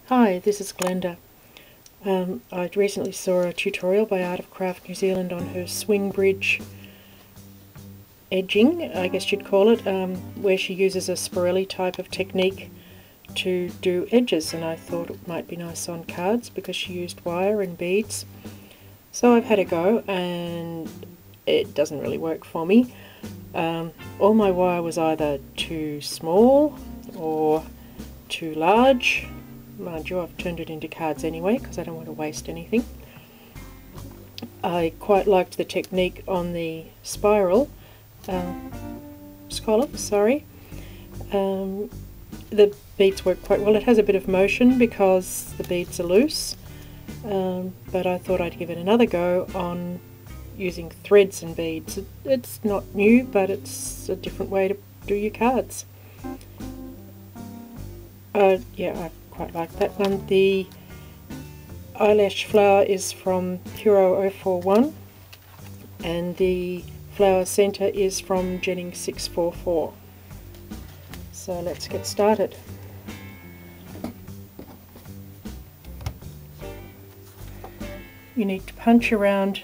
Hi, this is Glenda. I recently saw a tutorial by Art of Craft New Zealand on her swing bridge edging, I guess you'd call it, where she uses a Spirelli type of technique to do edges, and I thought it might be nice on cards because she used wire and beads. So I've had a go and it doesn't really work for me. All my wire was either too small or too large. Mind you, I've turned it into cards anyway because I don't want to waste anything. I quite liked the technique on the spiral scallop, sorry. The beads work quite well. It has a bit of motion because the beads are loose, but I thought I'd give it another go on using threads and beads. It's not new, but it's a different way to do your cards. Yeah, I quite like that one. The eyelash flower is from Hero 041 and the flower center is from Jennings 644. So let's get started. You need to punch around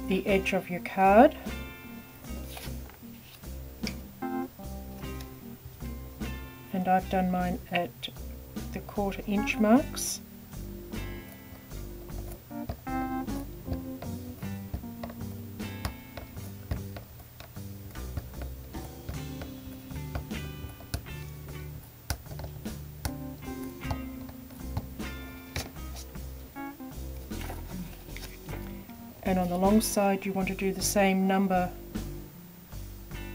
the edge of your card. And I've done mine at the 1/4 inch marks. And on the long side you want to do the same number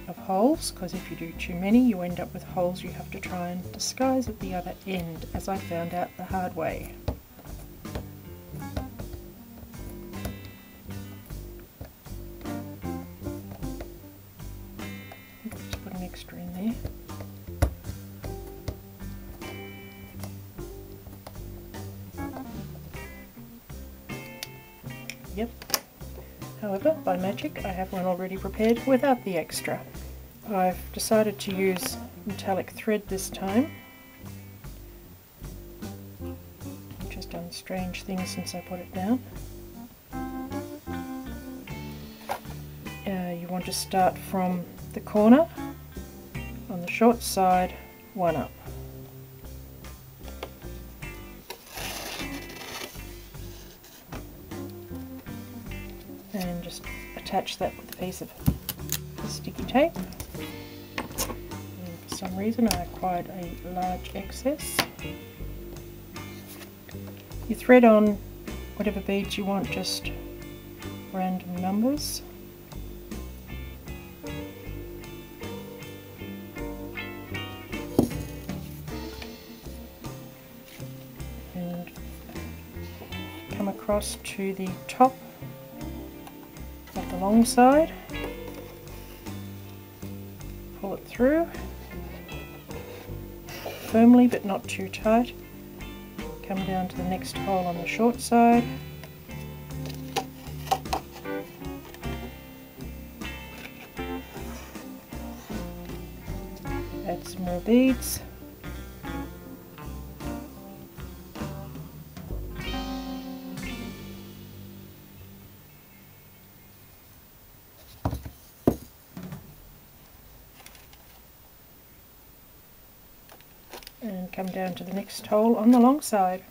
of holes, because if you do too many you end up with holes you have to try and disguise at the other end, as I found out the hard way. Just put an extra in there. Yep. However, by magic, I have one already prepared without the extra. I've decided to use metallic thread this time, which has done strange things since I put it down. You want to start from the corner on the short side, one up. And just attach that with a piece of sticky tape. And for some reason I acquired a large excess. You thread on whatever beads you want, just random numbers. And come across to the top of the long side, pull it through firmly but not too tight, come down to the next hole on the short side, add some more beads, and come down to the next hole on the long side.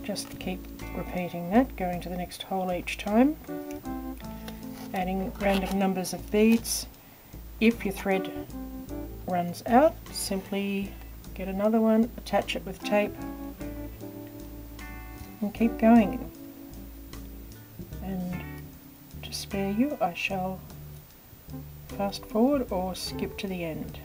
Just keep repeating that, going to the next hole each time, adding random numbers of beads. If your thread runs out, simply get another one, attach it with tape, and keep going. And to spare you, I shall fast forward or skip to the end.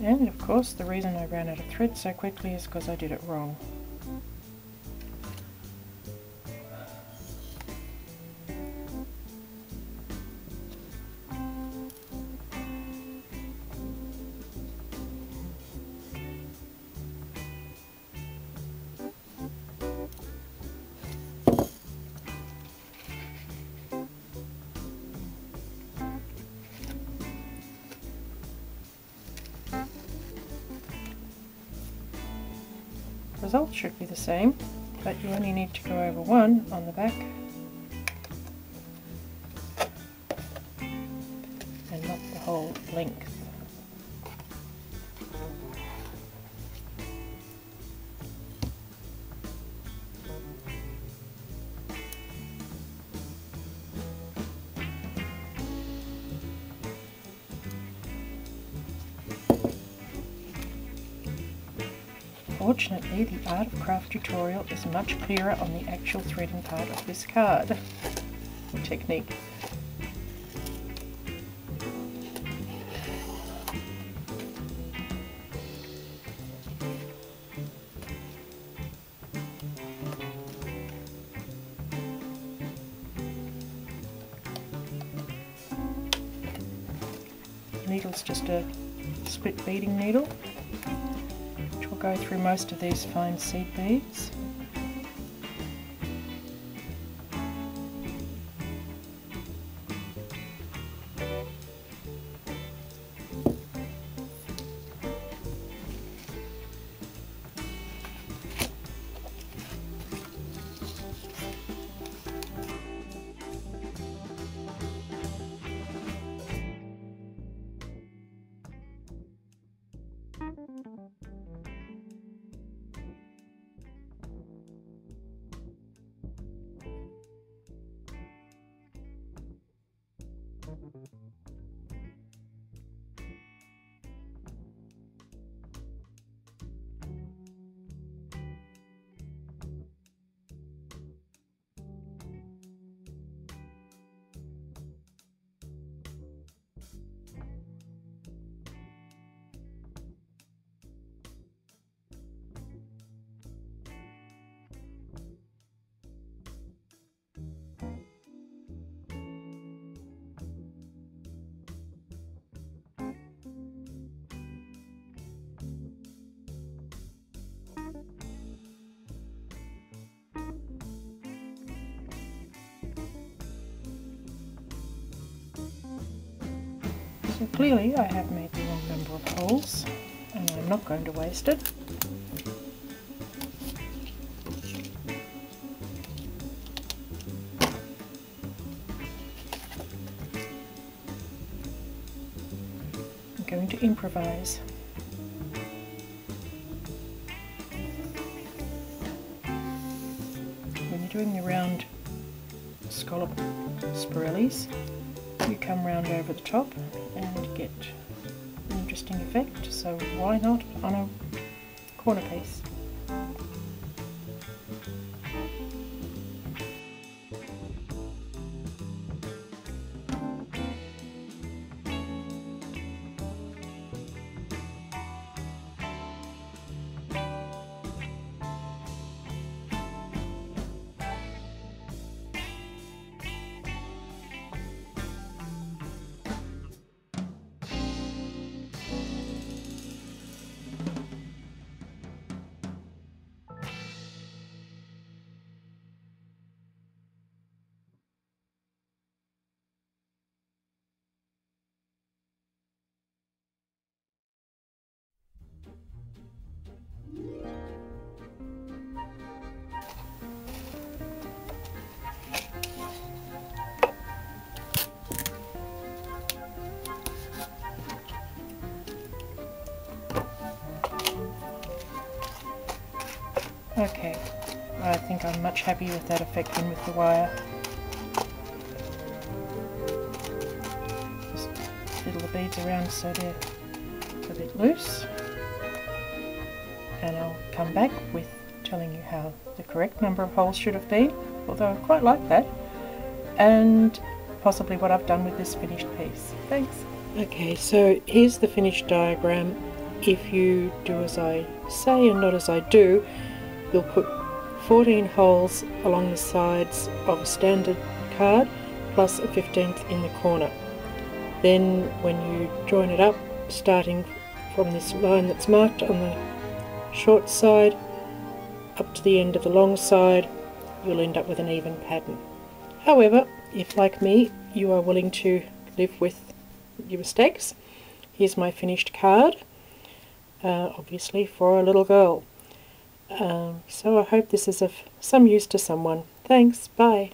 And of course the reason I ran out of thread so quickly is because I did it wrong. Result should be the same, but you only need to go over one on the back and not the whole length. Fortunately, the Art of Craft tutorial is much clearer on the actual threading part of this card technique. The needle's just a split beading needle, which will go through most of these fine seed beads. So clearly I have made the wrong number of holes, and I'm not going to waste it. I'm going to improvise. When you're doing the round scallop Spirellis, you come round over the top and get an interesting effect, so why not on a corner piece? Okay, I think I'm much happier with that effect than with the wire. Just fiddle the beads around so they're a bit loose, and I'll come back with telling you how the correct number of holes should have been, although I quite like that, and possibly what I've done with this finished piece. Thanks! Okay, so here's the finished diagram. If you do as I say and not as I do, you'll put 14 holes along the sides of a standard card plus a 15th in the corner. Then when you join it up, starting from this line that's marked on the short side up to the end of the long side, you'll end up with an even pattern. However, if like me you are willing to live with your mistakes, here's my finished card, obviously for a little girl. So I hope this is of some use to someone. Thanks, bye.